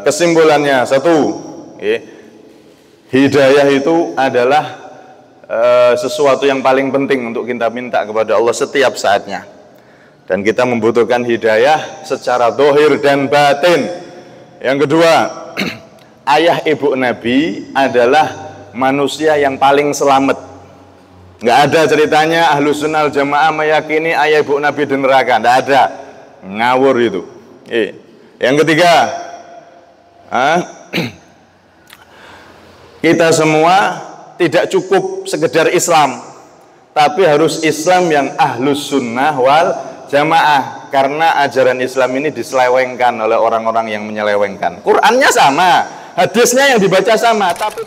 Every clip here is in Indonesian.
Kesimpulannya satu, hidayah itu adalah sesuatu yang paling penting untuk kita minta kepada Allah setiap saatnya. Dan kita membutuhkan hidayah secara zahir dan batin. Yang kedua, ayah ibu Nabi adalah manusia yang paling selamat. Nggak ada ceritanya Ahlus Sunnah wal Jamaah meyakini ayah ibu Nabi di neraka. Nggak ada, ngawur itu. Yang ketiga, kita semua tidak cukup sekedar Islam, tapi harus Islam yang Ahlus Sunnah wal Jamaah, karena ajaran Islam ini diselewengkan oleh orang-orang yang menyelewengkan. Qurannya sama, hadisnya yang dibaca sama, tapi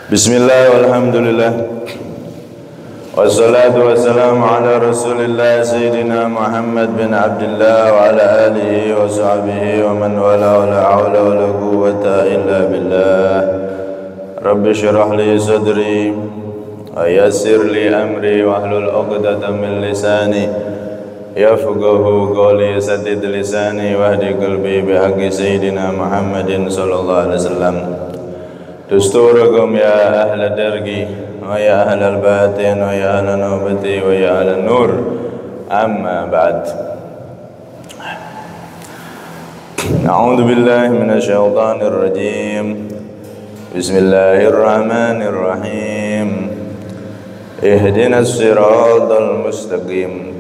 Bismillah walhamdulillah wassalatu wassalamu ala rasulillah Sayyidina Muhammad bin Abdullah wa ala alihi wa sahbihi wa man wala wa la hawla wa la quwwata illa billah. Rabbi syrah li sadri wa yassir li amri wa hlul 'uqdatam min lisani yafqahu qawli, saddid lisani wahdi qalbi bihaqqi Sayyidina Muhammadin sallallahu alaihi wasallam. Dusturakum ya ahla dargi wa ya ahla al-batin wa ya ahla nubati wa ya ahla nur, amma ba'd. A'udhu billahi minasyaitanir rajim. Bismillahirrahmanirrahim. Ihdinas siratal mustaqim.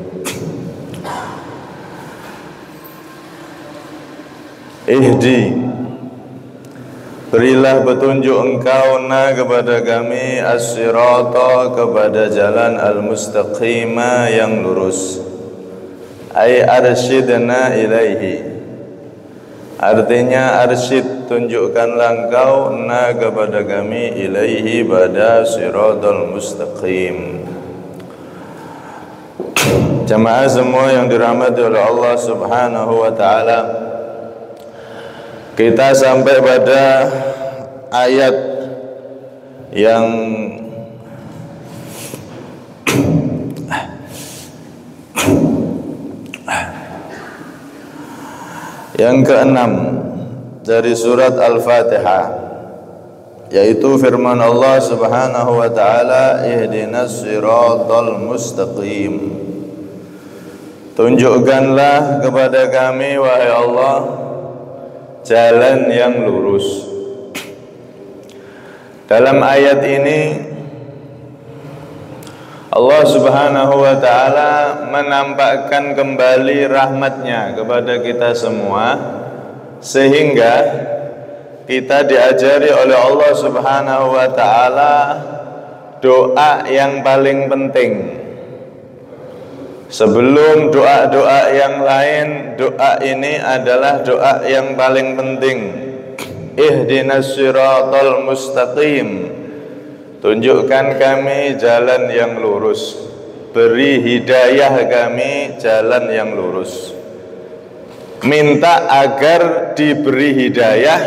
Ihdi, berilah petunjuk engkau na kepada kami, as-sirata, kepada jalan al-mustaqima, yang lurus. Ay arsyidna ilaihi, artinya arsyid, tunjukkanlah engkau na kepada kami, ilaihi, pada siratal mustaqim. Jamaah semua yang dirahmati oleh Allah subhanahu wa ta'ala, kita sampai pada ayat yang ke-6 dari surat Al-Fatihah, yaitu firman Allah subhanahu wa ta'ala, ihdinas siratal mustaqim. Tunjukkanlah kepada kami, wahai Allah, jalan yang lurus. Dalam ayat ini Allah subhanahu wa ta'ala menampakkan kembali rahmatnya kepada kita semua, sehingga kita diajari oleh Allah subhanahu wa ta'ala doa yang paling penting. Sebelum doa-doa yang lain, doa ini adalah doa yang paling penting. Ihdinas siratal mustaqim, tunjukkan kami jalan yang lurus. Beri hidayah kami jalan yang lurus. Minta agar diberi hidayah,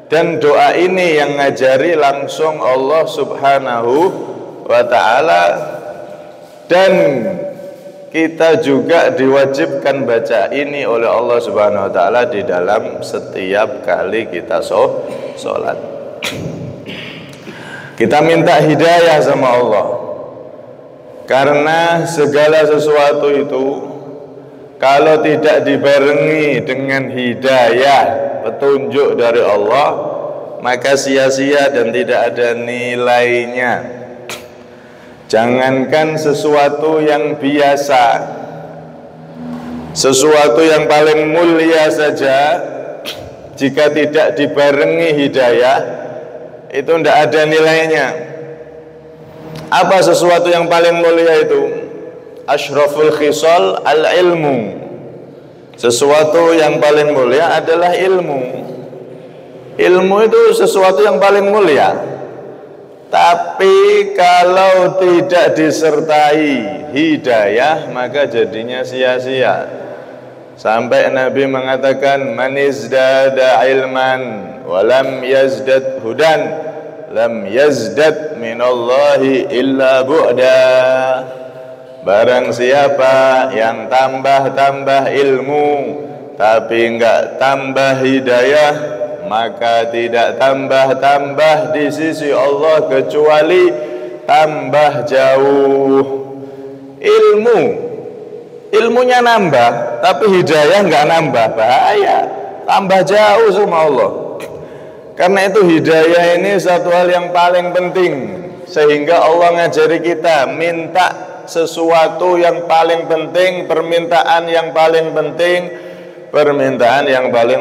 dan doa ini yang ngajari langsung Allah subhanahu wa ta'ala, dan kita juga diwajibkan baca ini oleh Allah subhanahu wa ta'ala di dalam setiap kali kita sholat. Kita minta hidayah sama Allah, karena segala sesuatu itu kalau tidak dibarengi dengan hidayah, petunjuk dari Allah, maka sia-sia dan tidak ada nilainya. Jangankan sesuatu yang biasa, sesuatu yang paling mulia saja, jika tidak dibarengi hidayah, itu tidak ada nilainya. Apa sesuatu yang paling mulia itu? Ashraful khisal al-ilmu. Sesuatu yang paling mulia adalah ilmu. Ilmu itu sesuatu yang paling mulia. Tapi kalau tidak disertai hidayah, maka jadinya sia-sia. Sampai Nabi mengatakan, man izdada ilman walam yazdad hudan lam yazdad minallahi illa bu'da. Barang siapa yang tambah-tambah ilmu tapi enggak tambah hidayah, maka tidak tambah-tambah di sisi Allah kecuali tambah jauh. Ilmunya nambah tapi hidayah enggak nambah, bahaya, tambah jauh sama Allah. Karena itu hidayah ini satu hal yang paling penting, sehingga Allah ngajari kita minta sesuatu yang paling penting, permintaan yang paling penting, permintaan yang paling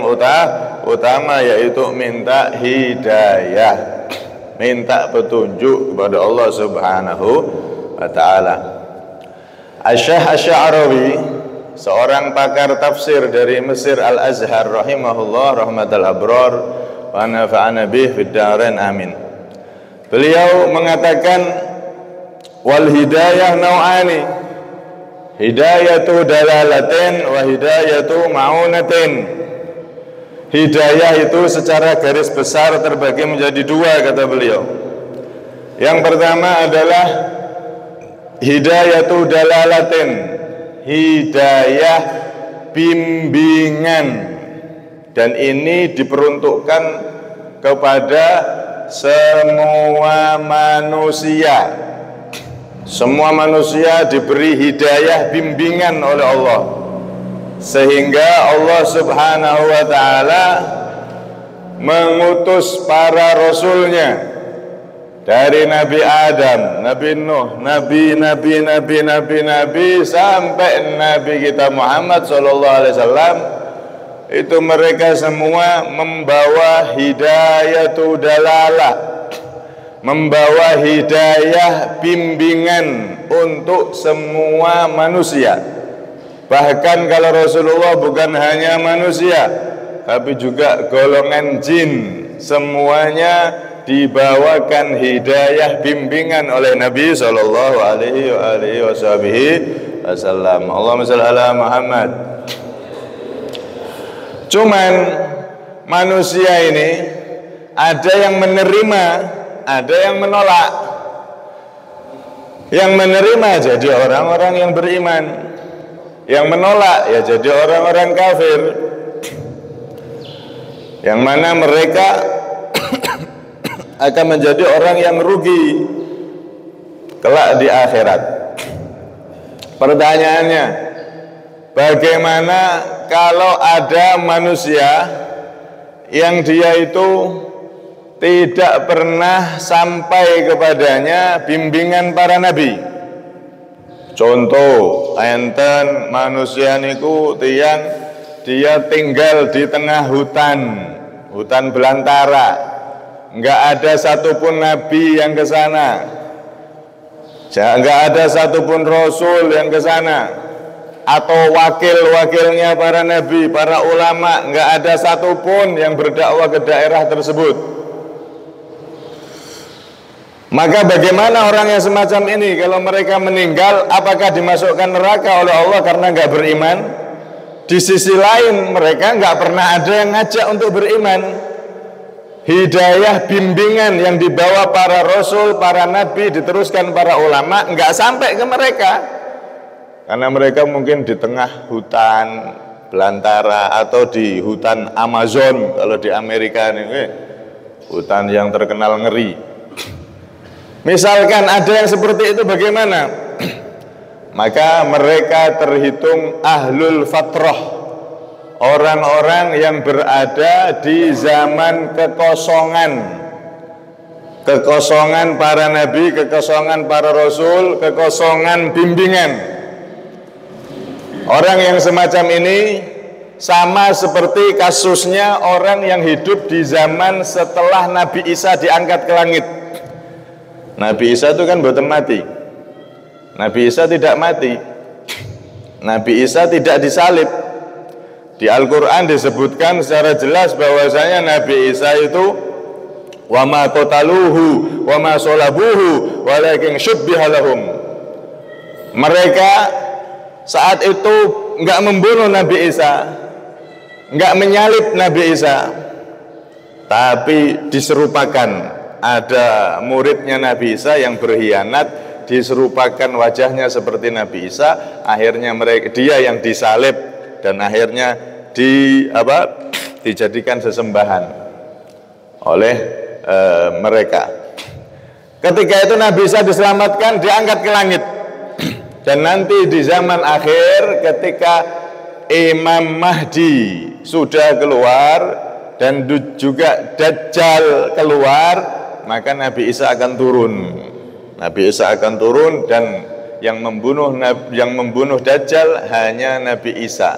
utama, yaitu minta hidayah, minta petunjuk kepada Allah Subhanahu wa ta'ala. Asy-Syaikh Asy-Sya'rawi, seorang pakar tafsir dari Mesir Al-Azhar rahimahullah rahmatal abrar wa nafa'ana bih fid dharain amin. Beliau mengatakan, wal hidayah nau'ani, hidayatu dalalatin wa hidayatu ma'unatin. Hidayah itu secara garis besar terbagi menjadi dua, kata beliau. Yang pertama adalah hidayatu dalalatin, hidayah bimbingan, dan ini diperuntukkan kepada semua manusia. Semua manusia diberi hidayah bimbingan oleh Allah, sehingga Allah Subhanahu wa ta'ala mengutus para rasulnya dari Nabi Adam, Nabi Nuh, Nabi sampai Nabi kita Muhammad sallallahu alaihi wasallam. Itu mereka semua membawa hidayatu dalalah, membawa hidayah bimbingan untuk semua manusia. Bahkan kalau Rasulullah bukan hanya manusia, tapi juga golongan jin, semuanya dibawakan hidayah bimbingan oleh Nabi sallallahu alaihi wasallam. Allahumma shalli ala Muhammad. Cuman manusia ini ada yang menerima, ada yang menolak. Yang menerima jadi orang-orang yang beriman, yang menolak ya jadi orang-orang kafir, yang mana mereka akan menjadi orang yang rugi kelak di akhirat. Pertanyaannya, bagaimana kalau ada manusia yang dia itu tidak pernah sampai kepadanya bimbingan para nabi? Contoh, enten manusia niku tiang dia tinggal di tengah hutan belantara, nggak ada satupun nabi yang ke sana, nggak ada satupun rasul yang ke sana, atau wakil-wakilnya para nabi, para ulama, nggak ada satupun yang berdakwah ke daerah tersebut. Maka bagaimana orang yang semacam ini kalau mereka meninggal, apakah dimasukkan neraka oleh Allah karena nggak beriman? Di sisi lain mereka nggak pernah ada yang ngajak untuk beriman. Hidayah bimbingan yang dibawa para rasul, para nabi, diteruskan para ulama, nggak sampai ke mereka karena mereka mungkin di tengah hutan belantara atau di hutan Amazon kalau di Amerika ini, hutan yang terkenal ngeri. Misalkan ada yang seperti itu, bagaimana? Maka mereka terhitung ahlul fatrah, orang-orang yang berada di zaman kekosongan, kekosongan para nabi, kekosongan para rasul, kekosongan bimbingan. Orang yang semacam ini sama seperti kasusnya orang yang hidup di zaman setelah Nabi Isa diangkat ke langit. Nabi Isa itu kan boten mati. Nabi Isa tidak mati. Nabi Isa tidak disalib. Di Al-Quran disebutkan secara jelas bahwasanya Nabi Isa itu wa ma qataluhu wa ma salabuhu walakin syubbiha lahum. Mereka saat itu enggak membunuh Nabi Isa, enggak menyalib Nabi Isa, tapi diserupakan. Ada muridnya Nabi Isa yang berkhianat, diserupakan wajahnya seperti Nabi Isa, akhirnya dia yang disalib dan akhirnya dijadikan sesembahan oleh mereka. Ketika itu Nabi Isa diselamatkan, diangkat ke langit. Dan nanti di zaman akhir ketika Imam Mahdi sudah keluar dan juga Dajjal keluar, maka Nabi Isa akan turun. Nabi Isa akan turun dan yang membunuh Dajjal hanya Nabi Isa.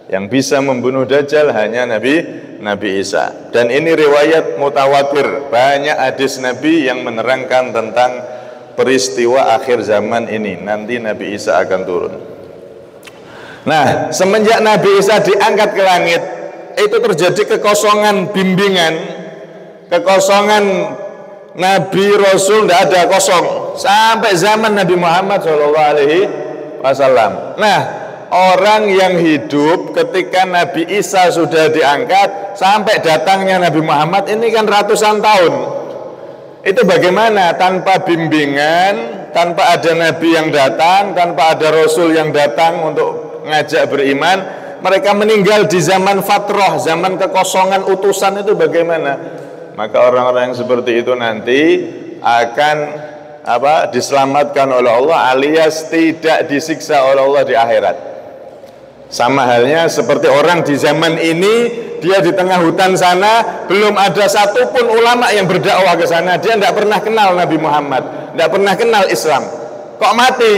Yang bisa membunuh Dajjal hanya Nabi Isa. Dan ini riwayat mutawatir. Banyak hadis Nabi yang menerangkan tentang peristiwa akhir zaman ini. Nanti Nabi Isa akan turun. Nah, semenjak Nabi Isa diangkat ke langit, itu terjadi kekosongan bimbingan, kekosongan Nabi Rasul, tidak ada kosong sampai zaman Nabi Muhammad SAW. Nah, orang yang hidup ketika Nabi Isa sudah diangkat sampai datangnya Nabi Muhammad ini kan ratusan tahun. Itu bagaimana tanpa bimbingan, tanpa ada Nabi yang datang, tanpa ada Rasul yang datang untuk ngajak beriman, mereka meninggal di zaman fatrah, zaman kekosongan utusan, itu bagaimana? Maka orang-orang yang seperti itu nanti akan diselamatkan oleh Allah alias tidak disiksa oleh Allah di akhirat. Sama halnya seperti orang di zaman ini, dia di tengah hutan sana, belum ada satupun ulama yang berdakwah ke sana. Dia tidak pernah kenal Nabi Muhammad, tidak pernah kenal Islam. Kok mati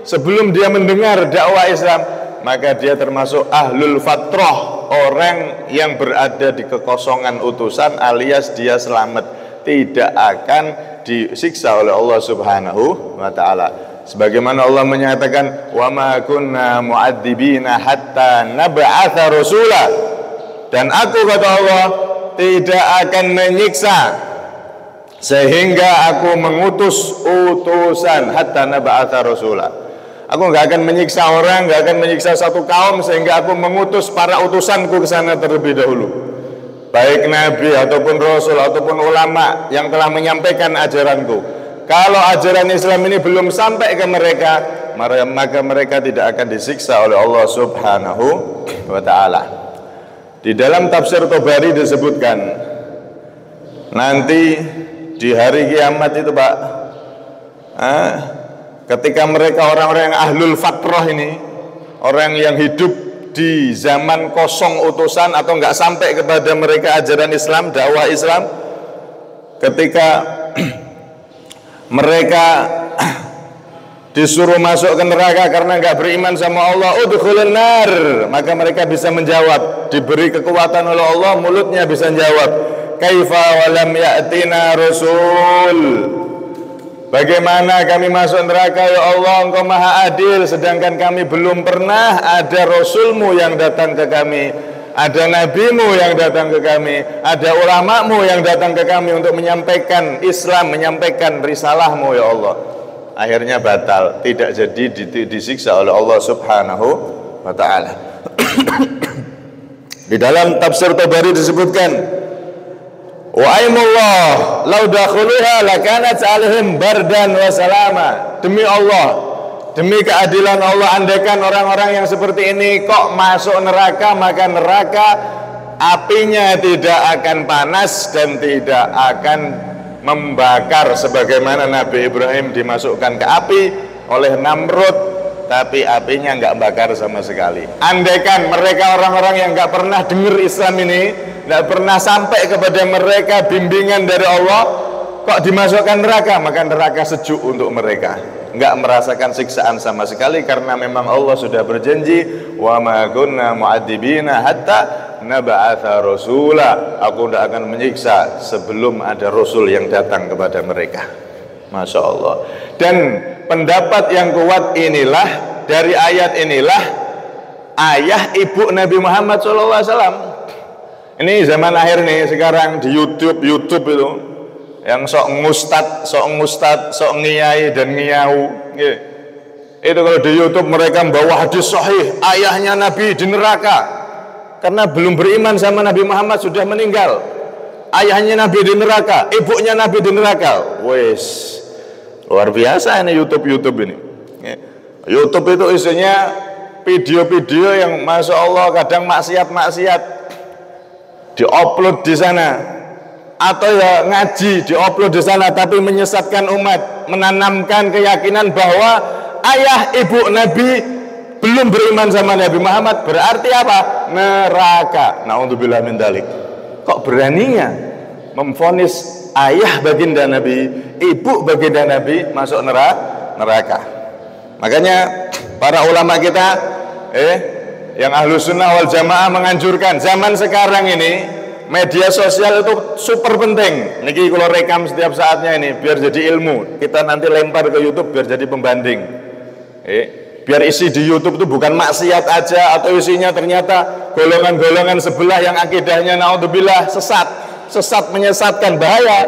sebelum dia mendengar dakwah Islam? Maka dia termasuk ahlul fatrah, orang yang berada di kekosongan utusan alias dia selamat, tidak akan disiksa oleh Allah Subhanahu wa ta'ala. Sebagaimana Allah menyatakan, wa ma kunna mu'adzibina hatta nab'atha rasula, dan aku, kata Allah, tidak akan menyiksa sehingga aku mengutus utusan, hatta nab'atha rasula. Aku nggak akan menyiksa orang, nggak akan menyiksa satu kaum sehingga aku mengutus para utusanku ke sana terlebih dahulu, baik nabi ataupun rasul ataupun ulama yang telah menyampaikan ajaranku. Kalau ajaran Islam ini belum sampai ke mereka, maka mereka tidak akan disiksa oleh Allah Subhanahu wa ta'ala. Di dalam tafsir Tabari disebutkan, nanti di hari kiamat itu Pak, ketika mereka orang-orang yang ahlul fatrah ini, orang yang hidup di zaman kosong utusan atau nggak sampai kepada mereka ajaran Islam, dakwah Islam, ketika mereka disuruh masuk ke neraka karena nggak beriman sama Allah, udkhulun nar, maka mereka bisa menjawab, diberi kekuatan oleh Allah, mulutnya bisa menjawab, kaifa walam ya'tina rasul, bagaimana kami masuk neraka ya Allah, Engkau maha adil, sedangkan kami belum pernah ada Rasulmu yang datang ke kami, ada nabimu yang datang ke kami, ada ulamamu yang datang ke kami untuk menyampaikan Islam, menyampaikan risalahmu ya Allah. Akhirnya batal, tidak jadi disiksa oleh Allah Subhanahu wa ta'ala. Di dalam tafsir Tabari disebutkan, wa aimullah law dakhuluha lakanat alaihim bardan wa salama. Demi Allah, demi keadilan Allah, andaikan orang-orang yang seperti ini kok masuk neraka, maka neraka apinya tidak akan panas dan tidak akan membakar sebagaimana Nabi Ibrahim dimasukkan ke api oleh Namrud, tapi apinya nggak bakar sama sekali. Andaikan mereka orang-orang yang nggak pernah dengar Islam ini, nggak pernah sampai kepada mereka bimbingan dari Allah, kok dimasukkan neraka, maka neraka sejuk untuk mereka, nggak merasakan siksaan sama sekali, karena memang Allah sudah berjanji, wa ma kunna mu'adzibina hatta nab'atha rasula, aku tidak akan menyiksa sebelum ada Rasul yang datang kepada mereka. Masya Allah. Dan pendapat yang kuat inilah, dari ayat inilah, ayah ibu Nabi Muhammad SAW. Ini zaman akhir nih, sekarang di YouTube itu, yang sok ngustad, sok ngiyai dan ngiyau. Itu kalau di YouTube mereka membawa hadis sahih, ayahnya Nabi di neraka karena belum beriman sama Nabi Muhammad, sudah meninggal. Ayahnya Nabi di neraka, ibunya Nabi di neraka. Wes, Luar biasa ini YouTube ini. YouTube itu isinya video-video yang Masya Allah kadang maksiat-maksiat diupload di sana, atau ya ngaji diupload di sana, tapi menyesatkan umat, menanamkan keyakinan bahwa ayah ibu Nabi belum beriman sama Nabi Muhammad, berarti apa? Neraka. Na'udzubillah min dzalik. Kok beraninya memvonis ayah baginda Nabi, ibu baginda Nabi masuk neraka? Makanya para ulama kita yang ahlu sunnah wal jamaah menganjurkan zaman sekarang ini media sosial itu super penting. Niki kalau rekam setiap saatnya ini biar jadi ilmu, kita nanti lempar ke YouTube biar jadi pembanding. Biar isi di YouTube itu bukan maksiat aja, atau isinya ternyata golongan-golongan sebelah yang akidahnya naudzubillah sesat menyesatkan, bahaya.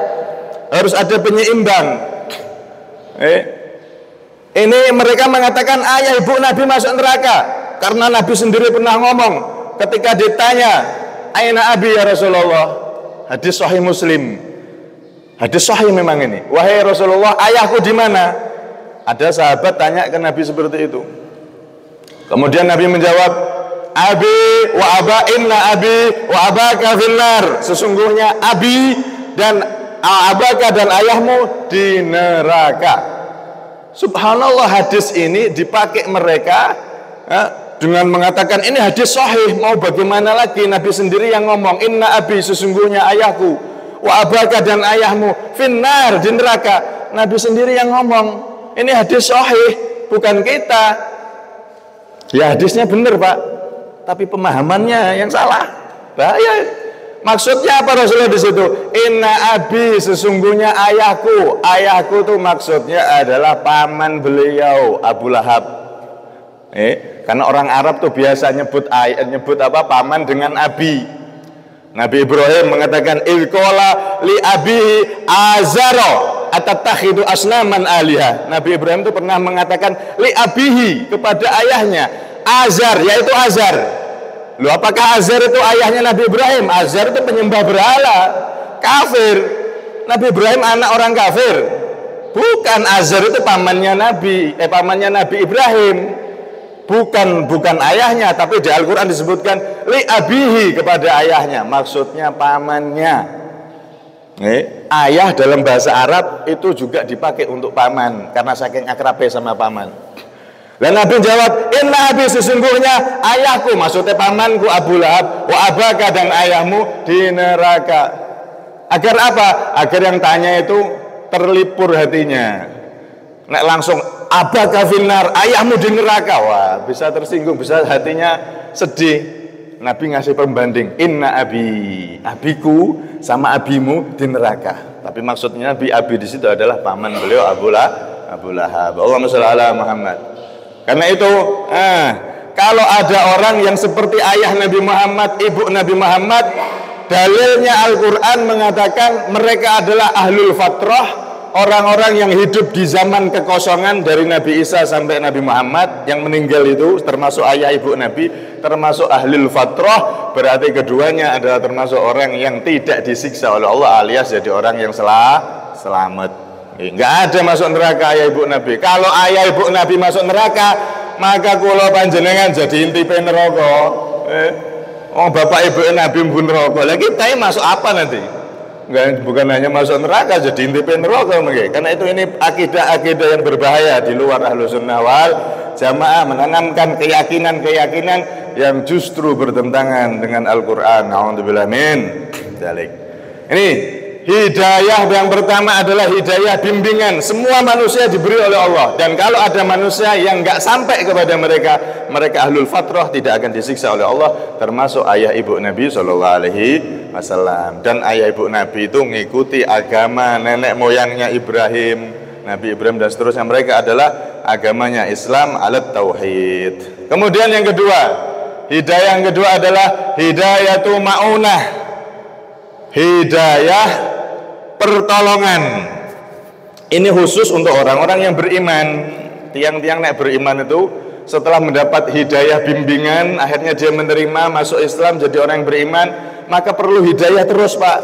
Harus ada penyeimbang. Ini mereka mengatakan ayah ibu Nabi masuk neraka karena Nabi sendiri pernah ngomong ketika ditanya, "Aina abi ya Rasulullah?" Hadis sahih Muslim. Hadis sahih memang ini. "Wahai Rasulullah, ayahku di mana?" Ada sahabat tanya ke Nabi seperti itu. Kemudian Nabi menjawab, "Abi wa aba inna abi wa abaka finnar." Sesungguhnya abi dan abaka dan ayahmu di neraka. Subhanallah, hadis ini dipakai mereka dengan mengatakan ini hadis sahih. Mau bagaimana lagi? Nabi sendiri yang ngomong, "Inna abi," sesungguhnya ayahku, "wa abaka," dan ayahmu, "finnar," di neraka. Nabi sendiri yang ngomong. Ini hadis sahih, bukan kita. Ya hadisnya benar Pak, tapi pemahamannya yang salah. Bahaya. Maksudnya apa Rasulullah di situ? Inna abi, sesungguhnya ayahku. Ayahku tuh maksudnya adalah paman beliau, Abu Lahab. Karena orang Arab tuh biasa nyebut apa paman dengan abi. Nabi Ibrahim mengatakan, "Ilqala li abihi azaro atatakhidu asnaman alihah." Nabi Ibrahim itu pernah mengatakan li abihi kepada ayahnya, Azar, yaitu Azar. Loh, apakah Azar itu ayahnya Nabi Ibrahim? Azar itu penyembah berhala, kafir. Nabi Ibrahim anak orang kafir. Bukan, Azar itu pamannya Nabi Ibrahim. Bukan ayahnya, tapi di Al-Quran disebutkan li abihi kepada ayahnya, maksudnya pamannya. Ayah dalam bahasa Arab itu juga dipakai untuk paman karena saking akrabnya sama paman. Dan Nabi jawab, "Inna abi, sesungguhnya ayahku," maksudnya pamanku Abu Lahab, "wa abaka," dan ayahmu di neraka. Agar apa? Agar yang tanya itu terlipur hatinya. Nek langsung abaka finnar, ayahmu di neraka, wah bisa tersinggung, bisa hatinya sedih. Nabi ngasih pembanding, "Inna abi," abiku sama abimu di neraka. Tapi maksudnya abi di situ adalah paman beliau Abu Lahab. Allahumma shalli ala Muhammad. Karena itu kalau ada orang yang seperti ayah Nabi Muhammad, ibu Nabi Muhammad, dalilnya Al-Quran mengatakan mereka adalah ahlul fatrah, orang-orang yang hidup di zaman kekosongan dari Nabi Isa sampai Nabi Muhammad. Yang meninggal itu termasuk ayah ibu Nabi, termasuk ahlul fatrah, berarti keduanya adalah termasuk orang yang tidak disiksa oleh Allah, alias jadi orang yang selamat. Enggak ada masuk neraka ayah ibu Nabi. Kalau ayah ibu Nabi masuk neraka, maka kula panjenengan jadi intipe neraka. Bapak ibu Nabi pun neraka. Lah kita masuk apa nanti? Enggak, bukan hanya masuk neraka, jadi intipe neraka. Karena itu ini akidah-akidah yang berbahaya di luar Ahlus Sunnah wal Jamaah, menanamkan keyakinan-keyakinan yang justru bertentangan dengan Al-Quran. A'udzubillah min dzalik. Ini hidayah yang pertama adalah hidayah bimbingan. Semua manusia diberi oleh Allah, dan kalau ada manusia yang enggak sampai kepada mereka ahlul fatrah, tidak akan disiksa oleh Allah, termasuk ayah ibu Nabi sallallahu alaihi wasallam. Dan ayah ibu Nabi itu mengikuti agama nenek moyangnya Ibrahim, Nabi Ibrahim dan seterusnya. Mereka adalah agamanya Islam alat tauhid. Kemudian yang kedua, hidayah yang kedua adalah hidayatu ma'unah, hidayah pertolongan. Ini khusus untuk orang-orang yang beriman. Tiang-tiang nek beriman itu setelah mendapat hidayah bimbingan, akhirnya dia menerima masuk Islam jadi orang yang beriman, maka perlu hidayah terus Pak.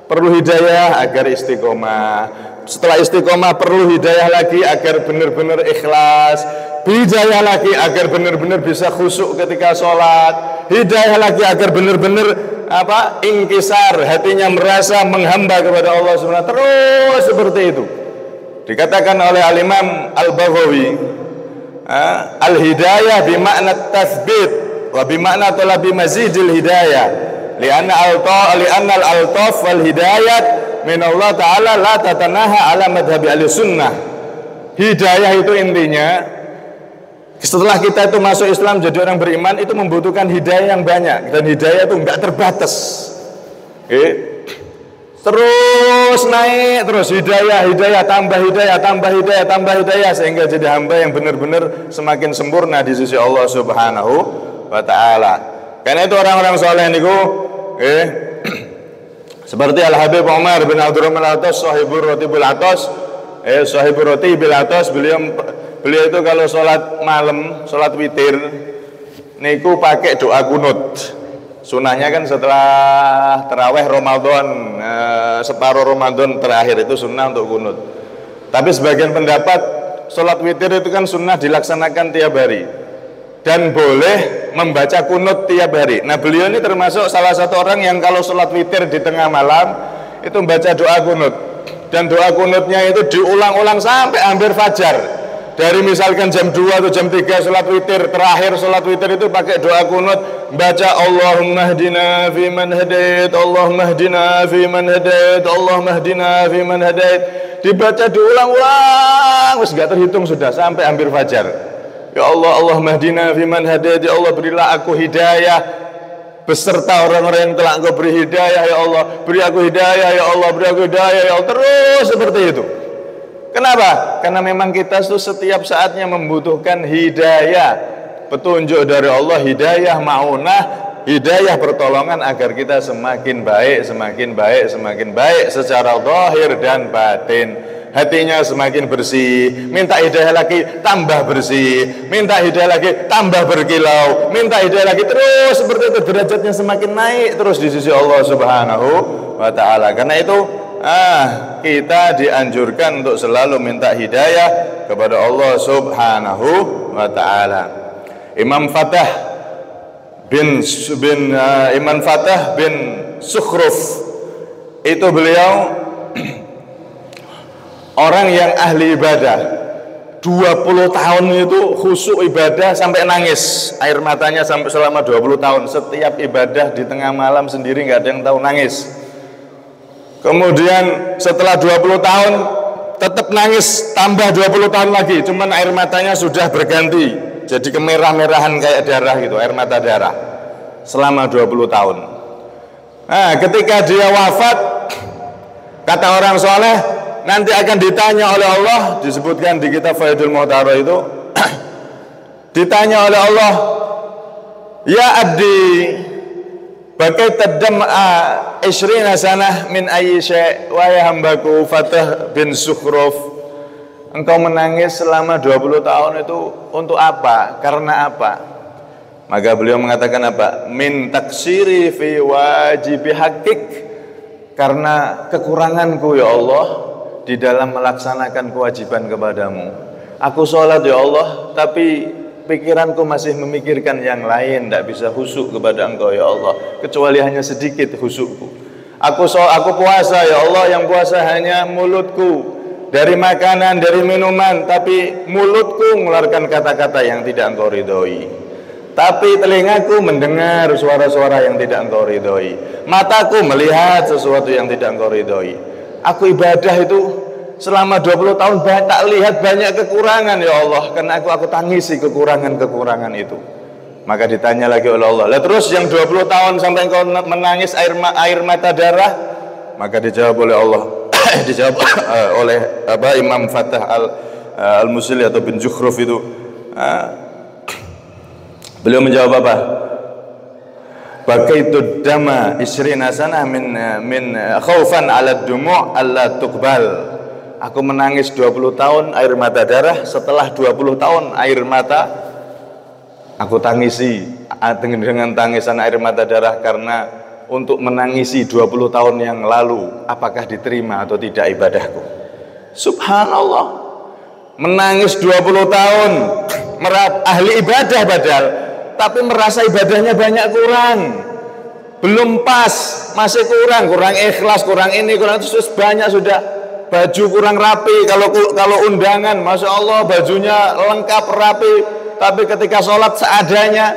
Perlu hidayah agar istiqomah, setelah istiqomah perlu hidayah lagi agar benar-benar ikhlas, hidayah lagi agar benar-benar bisa khusyuk ketika sholat, hidayah lagi agar benar-benar ingkisar, hatinya merasa menghamba kepada Allah Subhanahu. Terus seperti itu. Dikatakan oleh Al-Imam Al-Baghawi, al-hidayah bimakna tathbit wa bimakna talabi mazidil hidayah. Lianna al-altaf wal hidayat min Allah Ta'ala la tatanaha ala madhabi ahli sunnah. Hidayah itu intinya, setelah kita itu masuk Islam jadi orang beriman, itu membutuhkan hidayah yang banyak. Dan hidayah itu enggak terbatas. Terus naik, terus hidayah, tambah hidayah, sehingga jadi hamba yang benar-benar semakin sempurna di sisi Allah Subhanahu wa Ta'ala. Karena itu orang-orang soleh niku seperti Al-Habib Umar bin Abdurrahman Al-Atas, sahibur roti bil atas, beliau itu kalau sholat malam, sholat witir niku pakai doa kunut. Sunahnya kan setelah taraweh Ramadan, separuh Ramadan terakhir itu sunnah untuk kunut. Tapi sebagian pendapat sholat witir itu kan sunnah dilaksanakan tiap hari dan boleh membaca kunut tiap hari. Nah, beliau ini termasuk salah satu orang yang kalau sholat witir di tengah malam itu membaca doa kunut, dan doa kunutnya itu diulang-ulang sampai hampir fajar. Dari misalkan jam 2 atau jam 3 sholat witir, terakhir sholat witir itu pakai doa kunut, baca Allahumma hdina fi man hadait, Allahumma hdina fi man hadait, Allahumma hdina fi man hadait, dibaca diulang-ulang, wis gak terhitung sudah sampai hampir fajar. Ya Allah, Allahumma hdina fi man hadait, ya Allah berilah aku hidayah beserta orang-orang yang telah Engkau beri hidayah, ya Allah beri aku hidayah, ya Allah beri aku hidayah, ya Allah, terus seperti itu. Kenapa? Karena memang kita itu setiap saatnya membutuhkan hidayah, petunjuk dari Allah, hidayah ma'unah, hidayah pertolongan agar kita semakin baik secara zahir dan batin. Hatinya semakin bersih, minta hidayah lagi tambah bersih, minta hidayah lagi tambah berkilau, minta hidayah lagi, terus seperti itu, derajatnya semakin naik terus di sisi Allah Subhanahu wa Ta'ala. Karena itu kita dianjurkan untuk selalu minta hidayah kepada Allah Subhanahu wa Ta'ala. Imam Fatah bin Sukhruf itu beliau orang yang ahli ibadah, 20 tahun itu khusyuk ibadah sampai nangis, air matanya sampai selama 20 tahun, setiap ibadah di tengah malam sendiri nggak ada yang tahu nangis. Kemudian setelah 20 tahun tetap nangis, tambah 20 tahun lagi, cuman air matanya sudah berganti jadi kemerah-merahan kayak darah gitu, air mata darah selama 20 tahun. Nah, ketika dia wafat, kata orang soleh, nanti akan ditanya oleh Allah, disebutkan di kitab Faidul Muhtara itu ditanya oleh Allah, ya abdi baqaita dam'a 20 sanah min ayyi syai', wahai hambaku Fatah bin Sukhruf, engkau menangis selama 20 tahun itu untuk apa? Karena apa? Maka beliau mengatakan apa? Min taksiri fi wajibi haqqik, karena kekuranganku ya Allah di dalam melaksanakan kewajiban kepadamu. Aku sholat ya Allah, tapi pikiranku masih memikirkan yang lain, tidak bisa khusyuk kepada Engkau ya Allah, kecuali hanya sedikit khusyukku. Aku puasa ya Allah, yang puasa hanya mulutku dari makanan, dari minuman, tapi mulutku mengeluarkan kata-kata yang tidak Engkau ridhoi. Tapi telingaku mendengar suara-suara yang tidak Engkau ridhoi. Mataku melihat sesuatu yang tidak Engkau ridhoi. Aku ibadah itu selama 20 tahun tak lihat banyak kekurangan ya Allah, karena aku tangisi kekurangan-kekurangan itu. Maka ditanya lagi oleh Allah, lah terus yang 20 tahun sampai engkau menangis air mata darah? Maka dijawab oleh Allah dijawab oleh Imam Fatah al-Musili atau bin Sukhruf itu, beliau menjawab apa? Baqaitu dama 20 sanah min khaufan 'ala ad-dumu' alla tuqbal. Aku menangis 20 tahun air mata darah, setelah 20 tahun air mata aku tangisi dengan tangisan air mata darah, karena untuk menangisi 20 tahun yang lalu apakah diterima atau tidak ibadahku. Subhanallah. Menangis 20 tahun, ahli ibadah padahal, tapi merasa ibadahnya banyak kurang. Belum pas, masih kurang ikhlas, kurang ini, kurang itu, banyak sudah. Baju kurang rapi, kalau undangan, Masya Allah bajunya lengkap rapi, tapi ketika sholat seadanya,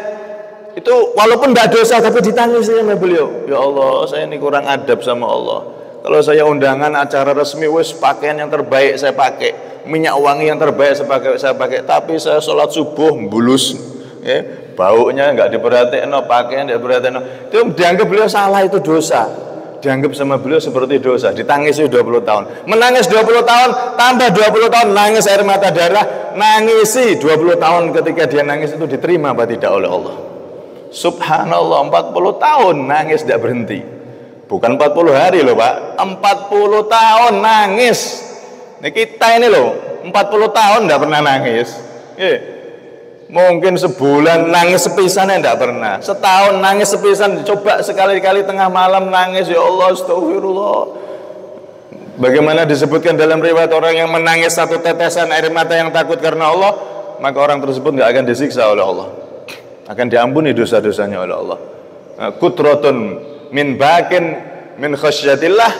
itu walaupun tidak dosa tapi ditangisi sama beliau. Ya Allah, saya ini kurang adab sama Allah. Kalau saya undangan acara resmi, wis pakaian yang terbaik saya pakai, minyak wangi yang terbaik saya pakai, tapi saya sholat subuh bulus, ya, baunya nggak diperhatiin, pakaian nggak diperhatiin, itu dianggap beliau salah, itu dosa, dianggap sama beliau seperti dosa, ditangisi 20 tahun, menangis 20 tahun, tambah 20 tahun, nangis air mata darah, nangisi 20 tahun, ketika dia nangis itu diterima apa tidak oleh Allah. Subhanallah, 40 tahun nangis tidak berhenti. Bukan 40 hari loh Pak, 40 tahun nangis. Nah, kita ini loh 40 tahun tidak pernah nangis. Mungkin sebulan nangis sepisan tidak pernah. Setahun nangis sepisan. Coba sekali-kali tengah malam nangis, ya Allah, astagfirullah. Bagaimana disebutkan dalam riwayat, orang yang menangis satu tetesan air mata yang takut karena Allah, maka orang tersebut tidak akan disiksa oleh Allah, akan diampuni dosa-dosanya oleh Allah. Kutratun min bakin min khasyatillah,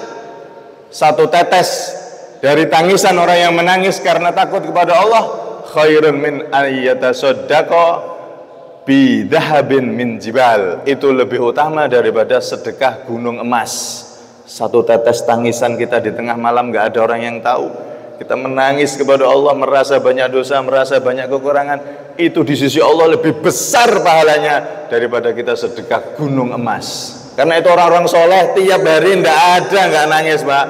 satu tetes dari tangisan orang yang menangis karena takut kepada Allah, khairun min ayyatasaddaqa bi dhahabin min jibal, itu lebih utama daripada sedekah gunung emas. Satu tetes tangisan kita di tengah malam, gak ada orang yang tahu, kita menangis kepada Allah, merasa banyak dosa, merasa banyak kekurangan, itu di sisi Allah lebih besar pahalanya daripada kita sedekah gunung emas. Karena itu orang-orang soleh tiap hari nggak nangis Pak,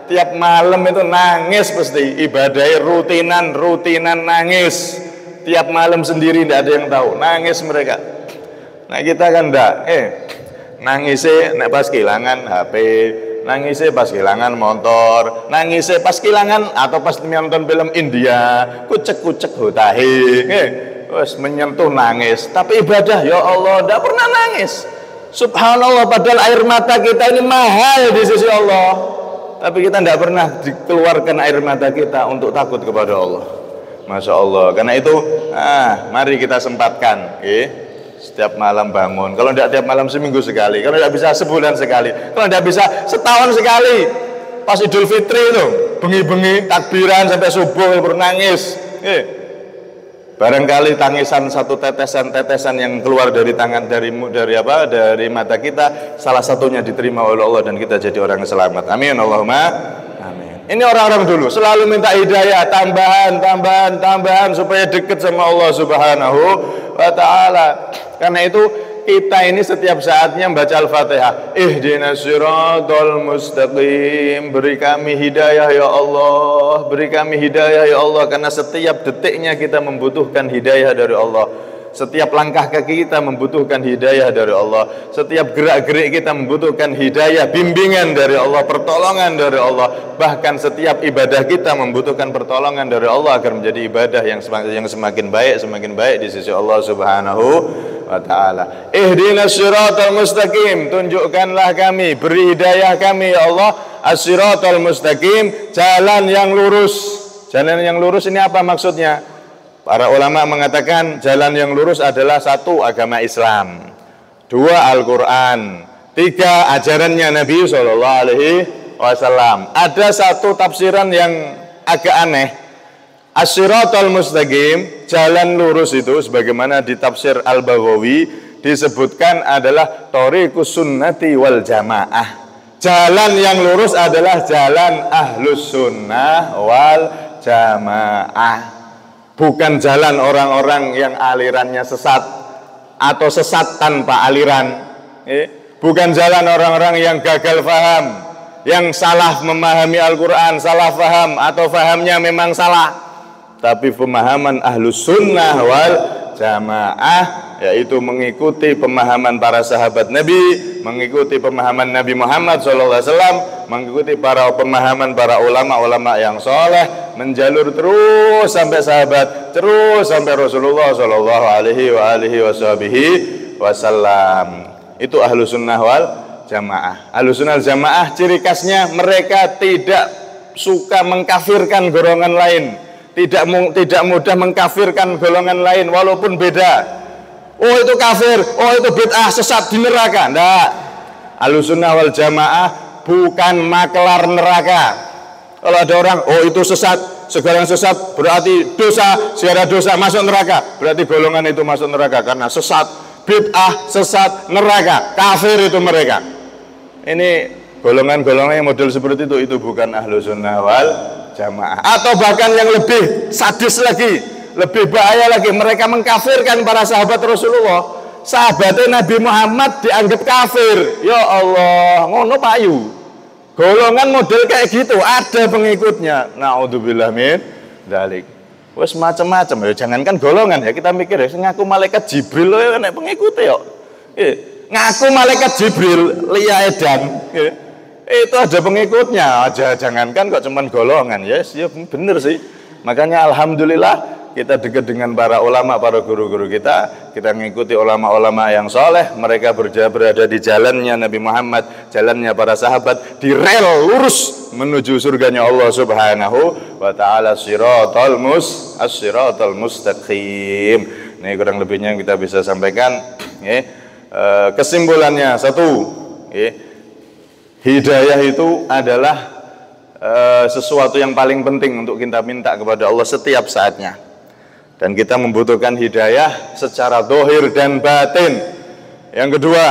tiap malam itu nangis pasti, ibadahnya rutinan nangis, tiap malam sendiri nggak ada yang tahu, nangis mereka. Nah kita kan nggak, nangisnya pas kehilangan HP, nangisnya pas kehilangan motor, nangisnya pas kehilangan atau pas nonton film India, kucek hutahi, terus menyentuh nangis. Tapi ibadah, ya Allah, tidak pernah nangis. Subhanallah, padahal air mata kita ini mahal di sisi Allah, tapi kita tidak pernah dikeluarkan air mata kita untuk takut kepada Allah. Masya Allah. Karena itu, mari kita sempatkan, setiap malam bangun. Kalau tidak tiap malam, seminggu sekali. Kalau tidak bisa sebulan sekali. Kalau tidak bisa setahun sekali. Pas Idul Fitri itu, bengi-bengi takbiran sampai subuh bernangis. Barangkali tangisan satu tetesan yang keluar dari tangan dari mata kita, salah satunya diterima oleh Allah dan kita jadi orang yang selamat. Amin Allahumma amin. Ini orang-orang dulu selalu minta hidayah, tambahan supaya dekat sama Allah Subhanahu wa taala. Karena itu kita ini setiap saatnya membaca Al-Fatihah. Ihdinas siratal mustaqim, beri kami hidayah ya Allah, beri kami hidayah ya Allah, karena setiap detiknya kita membutuhkan hidayah dari Allah. Setiap langkah kaki kita membutuhkan hidayah dari Allah. Setiap gerak-gerik kita membutuhkan hidayah, bimbingan dari Allah, pertolongan dari Allah. Bahkan setiap ibadah kita membutuhkan pertolongan dari Allah agar menjadi ibadah yang semakin baik di sisi Allah Subhanahu wa ta'ala. Ihdinas siratal mustaqim, tunjukkanlah kami, beri hidayah kami ya Allah, as-siratal mustaqim, jalan yang lurus. Jalan yang lurus ini apa maksudnya? Para ulama mengatakan jalan yang lurus adalah satu, agama Islam, dua, Al-Quran, tiga, ajarannya Nabi SAW. Ada satu tafsiran yang agak aneh. As-siratal mustaqim, jalan lurus itu sebagaimana di tafsir Al-Baghawi disebutkan adalah thoriqus sunnati wal jamaah. Jalan yang lurus adalah jalan ahlus sunnah wal jamaah. Bukan jalan orang-orang yang alirannya sesat atau sesat tanpa aliran. Bukan jalan orang-orang yang gagal faham, yang salah memahami Al-Quran, salah faham atau fahamnya memang salah. Tapi pemahaman ahlus sunnah wal jamaah, yaitu mengikuti pemahaman para sahabat Nabi, mengikuti pemahaman Nabi Muhammad SAW, mengikuti pemahaman para ulama-ulama yang soleh, menjalur terus sampai sahabat, terus sampai Rasulullah SAW. Itu ahlus sunnah wal jamaah. Ahlus sunnah wal jamaah ciri khasnya mereka tidak suka mengkafirkan golongan lain, tidak mudah mengkafirkan golongan lain walaupun beda. Oh itu kafir, oh itu bid'ah, sesat di neraka. Enggak. Ahlussunnah wal Jamaah bukan makelar neraka. Kalau ada orang, oh itu sesat, segala yang sesat berarti dosa, segala dosa masuk neraka, berarti golongan itu masuk neraka karena sesat, bid'ah, sesat, neraka, kafir itu mereka. Ini golongan-golongan yang model seperti itu bukan Ahlussunnah wal Jamaah. Atau bahkan yang lebih sadis lagi, lebih bahaya lagi, mereka mengkafirkan para sahabat Rasulullah. Sahabatnya Nabi Muhammad dianggap kafir. Ya Allah, ngono payu. Golongan model kayak gitu ada pengikutnya. Naudzubillah min dzalik. Wes macam-macam ya, jangankan golongan ya, kita mikir ya ngaku malaikat Jibril ya nek pengikut ya. Ngaku malaikat Jibril Lia Edan ya. Itu ada pengikutnya aja, jangankan kok cuman golongan. Yes, ya bener sih. Makanya alhamdulillah kita dekat dengan para ulama, para guru-guru kita mengikuti ulama-ulama yang soleh, mereka berada di jalannya Nabi Muhammad, jalannya para sahabat, di rel lurus menuju surganya Allah Subhanahu wa ta'ala, siratal mustaqim. Ini kurang lebihnya yang kita bisa sampaikan. Kesimpulannya satu, hidayah itu adalah sesuatu yang paling penting untuk kita minta kepada Allah setiap saatnya. Dan kita membutuhkan hidayah secara zahir dan batin. Yang kedua,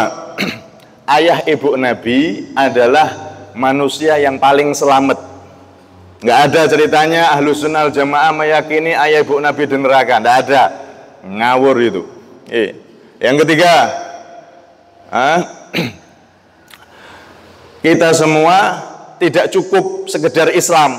ayah ibu Nabi adalah manusia yang paling selamat. Nggak ada ceritanya Ahlussunnah wal Jamaah meyakini ayah ibu Nabi di neraka. Nggak ada, ngawur itu. Yang ketiga, kita semua tidak cukup sekedar Islam,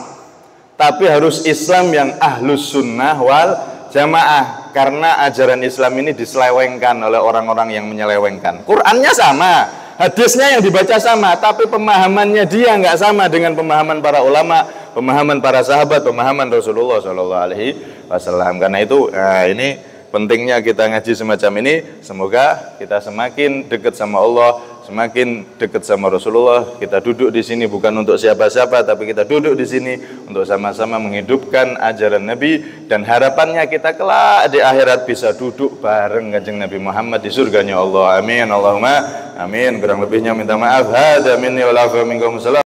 tapi harus Islam yang Ahlussunnah wal Jamaah, karena ajaran Islam ini diselewengkan oleh orang-orang yang menyelewengkan. Qurannya sama, hadisnya yang dibaca sama, tapi pemahamannya dia nggak sama dengan pemahaman para ulama, pemahaman para sahabat, pemahaman Rasulullah SAW. Karena itu, ini pentingnya kita ngaji semacam ini. Semoga kita semakin dekat sama Allah, semakin dekat sama Rasulullah. Kita duduk di sini bukan untuk siapa-siapa, tapi kita duduk di sini untuk sama-sama menghidupkan ajaran Nabi, dan harapannya kita kelak di akhirat bisa duduk bareng Kanjeng Nabi Muhammad di surganya Allah. Amin Allahumma amin. Kurang lebihnya minta maaf. Hada minni wal afu minkum.